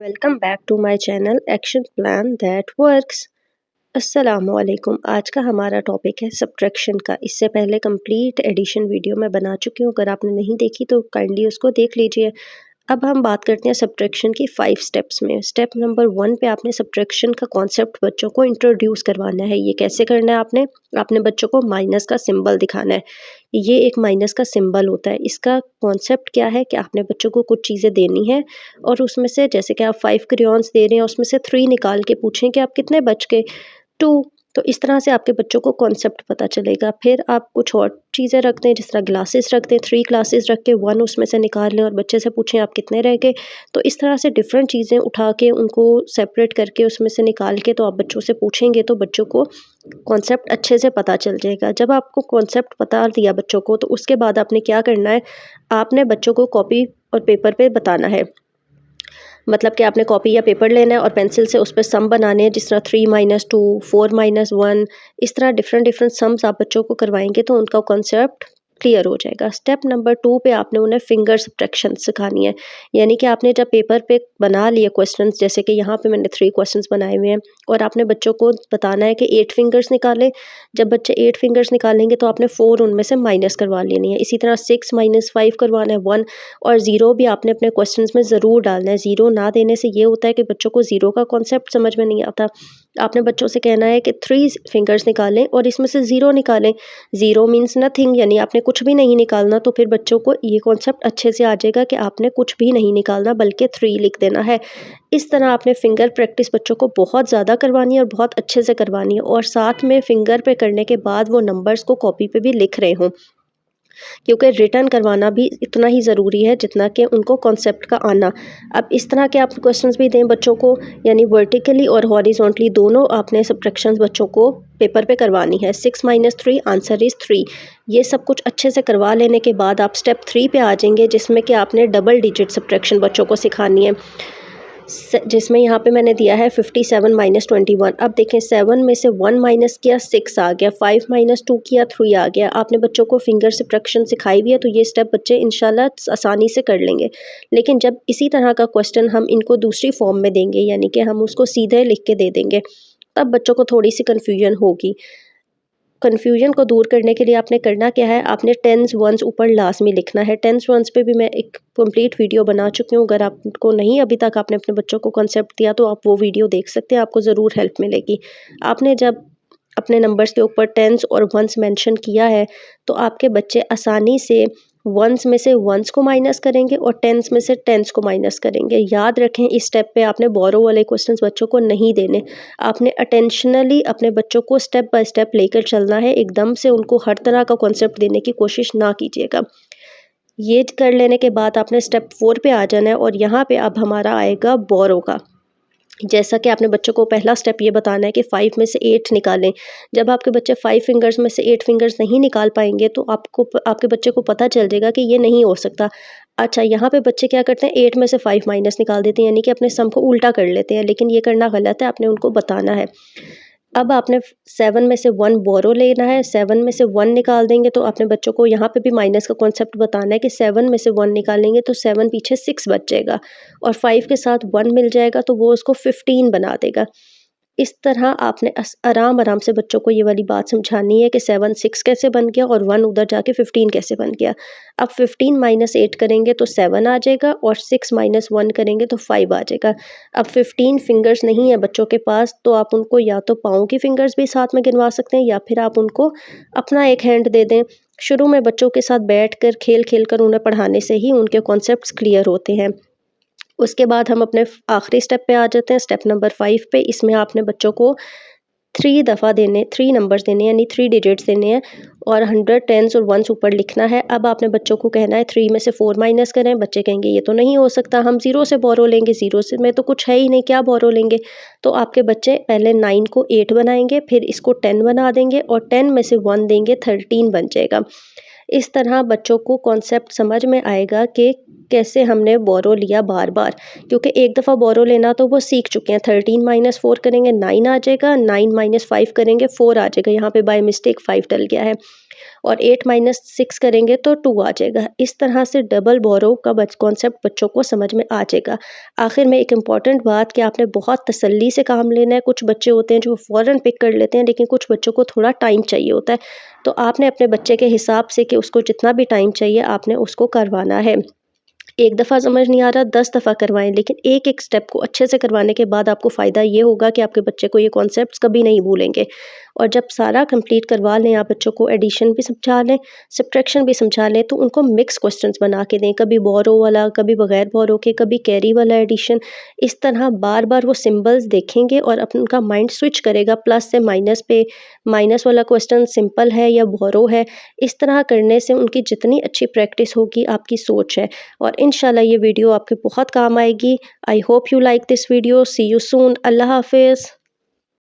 Welcome back to my channel action plan that works. अस्सलामुअलैकुम। आज का हमारा टॉपिक है सब्ट्रैक्शन का। इससे पहले कंप्लीट एडिशन वीडियो मैं बना चुकी हूँ, अगर आपने नहीं देखी तो काइंडली उसको देख लीजिए। अब हम बात करते हैं सब्ट्रैक्शन की 5 स्टेप्स में। स्टेप नंबर 1 पे आपने सब्ट्रैक्शन का कॉन्सेप्ट बच्चों को इंट्रोड्यूस करवाना है। ये कैसे करना है? आपने बच्चों को माइनस का सिंबल दिखाना है। ये एक माइनस का सिंबल होता है। इसका कॉन्सेप्ट क्या है कि आपने बच्चों को कुछ चीज़ें देनी है और उसमें से जैसे कि आप 5 क्रेयॉन्स दे रहे हैं, उसमें से 3 निकाल के पूछें कि आप कितने बच गए? 2। तो इस तरह से आपके बच्चों को कॉन्सेप्ट पता चलेगा। फिर आप कुछ और चीज़ें रख दें, जिस तरह ग्लासेस रख दें, 3 ग्लासेस रख के 1 उसमें से निकाल लें और बच्चे से पूछें आप कितने रह गए। तो इस तरह से डिफरेंट चीज़ें उठा के उनको सेपरेट करके उसमें से निकाल के तो आप बच्चों से पूछेंगे तो बच्चों को कॉन्सेप्ट अच्छे से पता चल जाएगा। जब आपको कॉन्सेप्ट बता दिया बच्चों को, तो उसके बाद आपने क्या करना है, आपने बच्चों को कॉपी और पेपर पे बताना है। मतलब कि आपने कॉपी या पेपर लेना है और पेंसिल से उस पे सम बनाने हैं, जिस तरह 3-2, 4-1, इस तरह डिफरेंट डिफरेंट सम्स आप बच्चों को करवाएंगे तो उनका कॉन्सेप्ट क्लियर हो जाएगा। स्टेप नंबर 2 पे आपने उन्हें फिंगर सब्ट्रैक्शन सिखानी है। यानी कि आपने जब पेपर पे बना लिए क्वेश्चंस, जैसे कि यहाँ पे मैंने 3 क्वेश्चंस बनाए हुए हैं और आपने बच्चों को बताना है कि 8 फिंगर्स निकालें। जब बच्चे 8 फिंगर्स निकालेंगे तो आपने 4 उनमें से माइनस करवा लेनी है। इसी तरह 6-5 करवाना है 1, और ज़ीरो भी आपने अपने क्वेश्चंस में ज़रूर डालना है। ज़ीरो ना देने से ये होता है कि बच्चों को ज़ीरो का कॉन्सेप्ट समझ में नहीं आता। आपने बच्चों से कहना है कि 3 फिंगर्स निकालें और इसमें से ज़ीरो निकालें। ज़ीरो मीन्स नथिंग, यानी आपने कुछ भी नहीं निकालना। तो फिर बच्चों को ये कॉन्सेप्ट अच्छे से आ जाएगा कि आपने कुछ भी नहीं निकालना बल्कि 3 लिख देना है। इस तरह आपने फिंगर प्रैक्टिस बच्चों को बहुत ज़्यादा करवानी है और बहुत अच्छे से करवानी है, और साथ में फिंगर पे करने के बाद वो नंबर्स को कॉपी पे भी लिख रहे हों, क्योंकि रिटर्न करवाना भी इतना ही ज़रूरी है जितना कि उनको कॉन्सेप्ट का आना। अब इस तरह के आप क्वेश्चंस भी दें बच्चों को, यानी वर्टिकली और हॉरिजॉन्टली दोनों आपने सब्ट्रैक्शंस बच्चों को पेपर पे करवानी है। 6-3 आंसर इज़ 3। ये सब कुछ अच्छे से करवा लेने के बाद आप स्टेप 3 पे आ जाएंगे, जिसमें कि आपने डबल डिजिट सब्ट्रैक्शन बच्चों को सिखानी है। जिसमें यहाँ पे मैंने दिया है 57 माइनस 21। अब देखें, 7 में से 1 माइनस किया 6 आ गया, 5 माइनस 2 किया 3 आ गया। आपने बच्चों को फिंगर सब्ट्रैक्शन सिखाई भी है, तो ये स्टेप बच्चे इंशाल्लाह आसानी से कर लेंगे। लेकिन जब इसी तरह का क्वेश्चन हम इनको दूसरी फॉर्म में देंगे, यानी कि हम उसको सीधे लिख के दे देंगे, तब बच्चों को थोड़ी सी कन्फ्यूजन होगी। कन्फ्यूजन को दूर करने के लिए आपने करना क्या है, आपने टेंस वंस ऊपर लाजमी लिखना है। टेंस वंस पे भी मैं एक कंप्लीट वीडियो बना चुकी हूँ। अगर आपको नहीं अभी तक आपने अपने बच्चों को कॉन्सेप्ट दिया तो आप वो वीडियो देख सकते हैं, आपको ज़रूर हेल्प मिलेगी। आपने जब अपने नंबर्स के ऊपर टेंस और वंस मेंशन किया है, तो आपके बच्चे आसानी से वंस में से वंस को माइनस करेंगे और टेंस में से टेंस को माइनस करेंगे। याद रखें, इस स्टेप पे आपने बोरो वाले क्वेश्चंस बच्चों को नहीं देने। आपने अटेंशनली अपने बच्चों को स्टेप बाय स्टेप लेकर चलना है। एकदम से उनको हर तरह का कॉन्सेप्ट देने की कोशिश ना कीजिएगा। ये कर लेने के बाद आपने स्टेप 4 पे आ जाना है, और यहाँ पे अब हमारा आएगा बोरो का। जैसा कि आपने बच्चों को पहला स्टेप ये बताना है कि 5 में से 8 निकालें। जब आपके बच्चे 5 फिंगर्स में से 8 फिंगर्स नहीं निकाल पाएंगे, तो आपके बच्चे को पता चल जाएगा कि ये नहीं हो सकता। अच्छा, यहाँ पे बच्चे क्या करते हैं, 8 में से 5 माइनस निकाल देते हैं, यानी कि अपने सम को उल्टा कर लेते हैं, लेकिन ये करना गलत है। आपने उनको बताना है। अब आपने 7 में से 1 बोरो लेना है। 7 में से 1 निकाल देंगे तो अपने बच्चों को यहाँ पे भी माइनस का कॉन्सेप्ट बताना है कि 7 में से 1 निकालेंगे तो 7 पीछे 6 बच जाएगा, और 5 के साथ 1 मिल जाएगा तो वो उसको 15 बना देगा। इस तरह आपने आराम आराम से बच्चों को ये वाली बात समझानी है कि 7 6 कैसे बन गया और 1 उधर जाके 15 कैसे बन गया। अब 15 माइनस 8 करेंगे तो 7 आ जाएगा, और 6 माइनस 1 करेंगे तो 5 आ जाएगा। अब 15 फिंगर्स नहीं है बच्चों के पास, तो आप उनको या तो पाँव की फिंगर्स भी साथ में गिनवा सकते हैं, या फिर आप उनको अपना एक हैंड दे दें। शुरू में बच्चों के साथ बैठ कर खेल खेल कर उन्हें पढ़ाने से ही उनके कॉन्सेप्ट्स क्लियर होते हैं। उसके बाद हम अपने आखिरी स्टेप पे आ जाते हैं, स्टेप नंबर 5 पे। इसमें आपने बच्चों को 3 नंबर्स देने हैं, यानी 3 डिजिट्स देने हैं, और 100 टेंस और वंस ऊपर लिखना है। अब आपने बच्चों को कहना है 3 में से 4 माइनस करें। बच्चे कहेंगे ये तो नहीं हो सकता, हम 0 से बोरो लेंगे, 0 से में तो कुछ है ही नहीं, क्या बोरो लेंगे। तो आपके बच्चे पहले 9 को 8 बनाएंगे, फिर इसको 10 बना देंगे, और 10 में से 1 देंगे, 13 बन जाएगा। इस तरह बच्चों को कॉन्सेप्ट समझ में आएगा कि कैसे हमने बोरो लिया बार बार, क्योंकि एक दफ़ा बोरो लेना तो वो सीख चुके हैं। 13 माइनस 4 करेंगे 9 आ जाएगा, 9 माइनस 5 करेंगे 4 आ जाएगा। यहाँ पे बाय मिस्टेक 5 डल गया है। और 8 माइनस 6 करेंगे तो 2 आ जाएगा। इस तरह से डबल बोरो का कॉन्सेप्ट बच्चों को समझ में आ जाएगा। आखिर में एक इम्पॉर्टेंट बात कि आपने बहुत तसल्ली से काम लेना है। कुछ बच्चे होते हैं जो फ़ौरन पिक कर लेते हैं, लेकिन कुछ बच्चों को थोड़ा टाइम चाहिए होता है। तो आपने अपने बच्चे के हिसाब से कि उसको जितना भी टाइम चाहिए आपने उसको करवाना है। एक दफ़ा समझ नहीं आ रहा 10 दफ़ा करवाएँ, लेकिन एक-एक स्टेप को अच्छे से करवाने के बाद आपको फ़ायदा ये होगा कि आपके बच्चे को ये कॉन्सेप्ट्स कभी नहीं भूलेंगे। और जब सारा कंप्लीट करवा लें, आप बच्चों को एडिशन भी समझा लें, सब्ट्रैक्शन भी समझा लें, तो उनको मिक्स क्वेश्चंस बना के दें, कभी बोरो वाला, कभी बगैर बोरो के, कभी कैरी वाला एडिशन। इस तरह बार-बार वो सिंबल्स देखेंगे और उनका माइंड स्विच करेगा प्लस से माइनस पे, माइनस वाला क्वेश्चन सिंपल है या बोरो है। इस तरह करने से उनकी जितनी अच्छी प्रैक्टिस होगी, आपकी सोच है। और इंशाल्लाह ये वीडियो आपके बहुत काम आएगी। I hope you like this video. See you soon. अल्लाह हाफ़िज़।